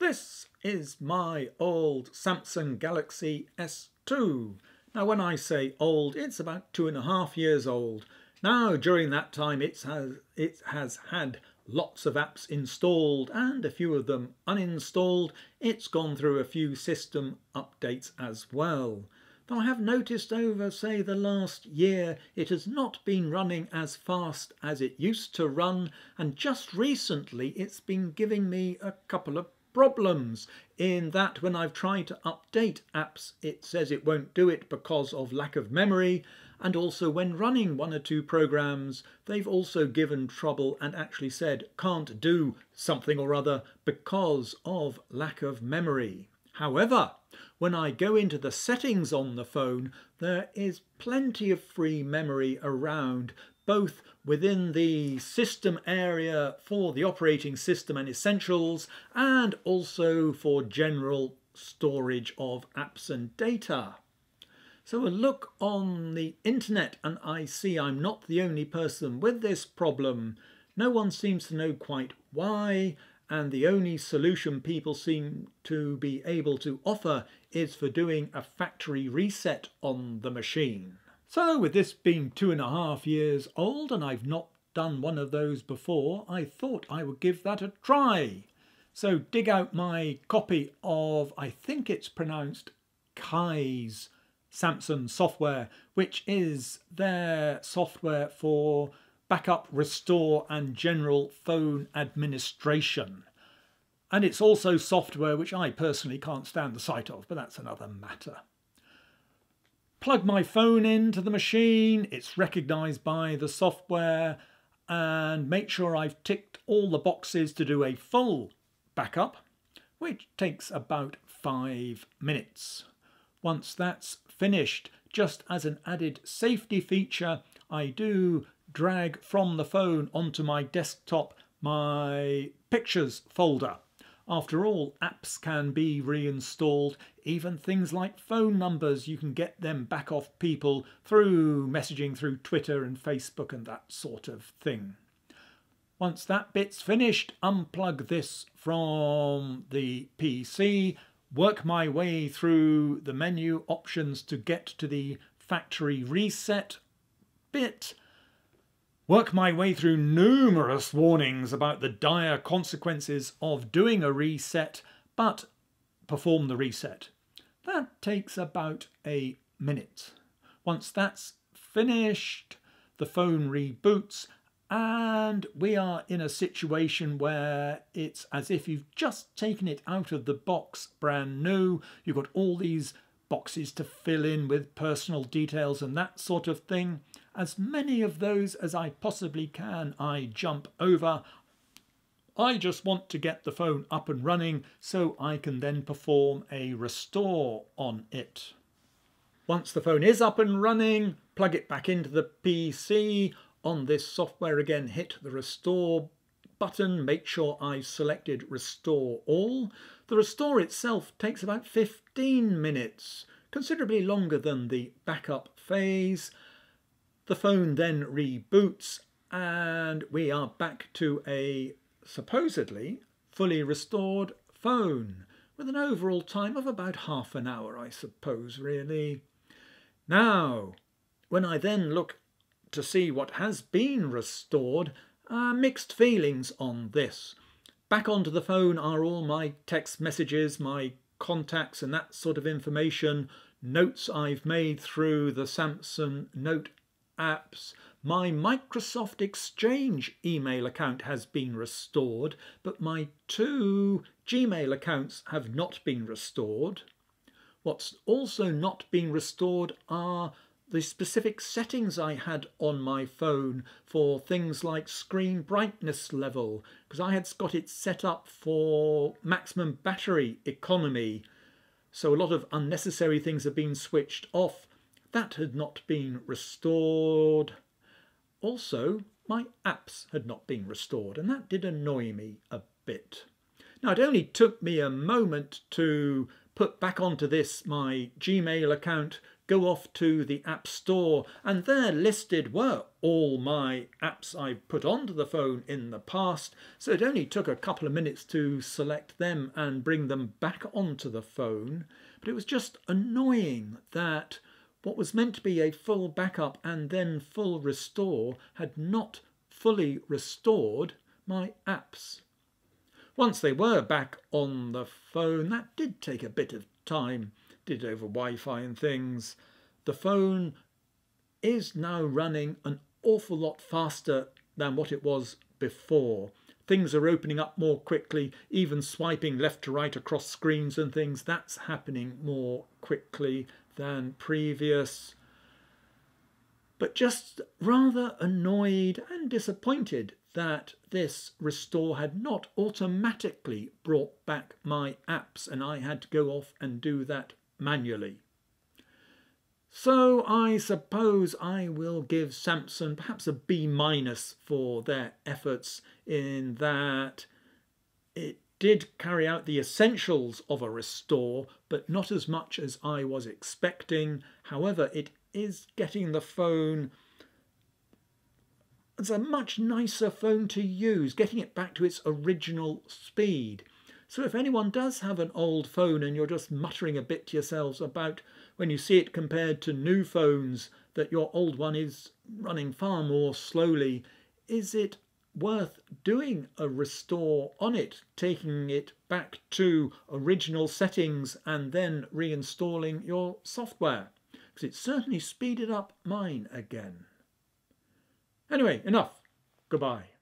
This is my old Samsung Galaxy S2. Now when I say old, it's about 2.5 years old. Now during that time it has had lots of apps installed and a few of them uninstalled. It's gone through a few system updates as well. But I have noticed over, say, the last year, it has not been running as fast as it used to run, and just recently it's been giving me a couple of problems in that when I've tried to update apps, it says it won't do it because of lack of memory, and also when running one or two programs, they've also given trouble and actually said can't do something or other because of lack of memory. However, when I go into the settings on the phone, there is plenty of free memory around, both within the system area for the operating system and essentials, and also for general storage of apps and data. So a look on the internet and I see I'm not the only person with this problem. No one seems to know quite why, and the only solution people seem to be able to offer is for doing a factory reset on the machine. So with this being 2.5 years old and I've not done one of those before, I thought I would give that a try. So dig out my copy of, I think it's pronounced Kai's Samsung software, which is their software for backup, restore and general phone administration. And it's also software which I personally can't stand the sight of, but that's another matter. Plug my phone into the machine, it's recognised by the software, and make sure I've ticked all the boxes to do a full backup, which takes about 5 minutes. Once that's finished, just as an added safety feature, I do drag from the phone onto my desktop my pictures folder. After all, apps can be reinstalled, even things like phone numbers, you can get them back off people through messaging through Twitter and Facebook and that sort of thing. Once that bit's finished, unplug this from the PC, work my way through the menu options to get to the factory reset bit, work my way through numerous warnings about the dire consequences of doing a reset, but perform the reset. That takes about a minute. Once that's finished, the phone reboots and we are in a situation where it's as if you've just taken it out of the box brand new. You've got all these boxes to fill in with personal details and that sort of thing. As many of those as I possibly can, I jump over. I just want to get the phone up and running so I can then perform a restore on it. Once the phone is up and running, plug it back into the PC. On this software again, hit the restore button, make sure I've selected restore all. The restore itself takes about 15 minutes, considerably longer than the backup phase. The phone then reboots and we are back to a supposedly fully restored phone with an overall time of about half an hour, I suppose, really. Now, when I then look to see what has been restored, mixed feelings on this. Back onto the phone are all my text messages, my contacts and that sort of information, notes I've made through the Samsung Note apps. My Microsoft Exchange email account has been restored, but my 2 Gmail accounts have not been restored. What's also not been restored are the specific settings I had on my phone for things like screen brightness level, because I had got it set up for maximum battery economy. So a lot of unnecessary things have been switched off. That had not been restored. Also, my apps had not been restored, and that did annoy me a bit. Now, it only took me a moment to put back onto this my Gmail account, go off to the App Store, and there listed were all my apps I've put onto the phone in the past, so it only took a couple of minutes to select them and bring them back onto the phone. But it was just annoying that what was meant to be a full backup and then full restore had not fully restored my apps. Once they were back on the phone, that did take a bit of time, did over Wi-Fi and things. The phone is now running an awful lot faster than what it was before. Things are opening up more quickly, even swiping left to right across screens and things, that's happening more quickly than previous. But just rather annoyed and disappointed that this restore had not automatically brought back my apps and I had to go off and do that manually. So I suppose I will give Samsung perhaps a B- for their efforts in that it did carry out the essentials of a restore, but not as much as I was expecting. However, it is getting the phone as a much nicer phone to use, getting it back to its original speed. So if anyone does have an old phone and you're just muttering a bit to yourselves about when you see it compared to new phones that your old one is running far more slowly, is it worth doing a restore on it, taking it back to original settings and then reinstalling your software? Because it certainly speeded up mine again. Anyway, enough. Goodbye.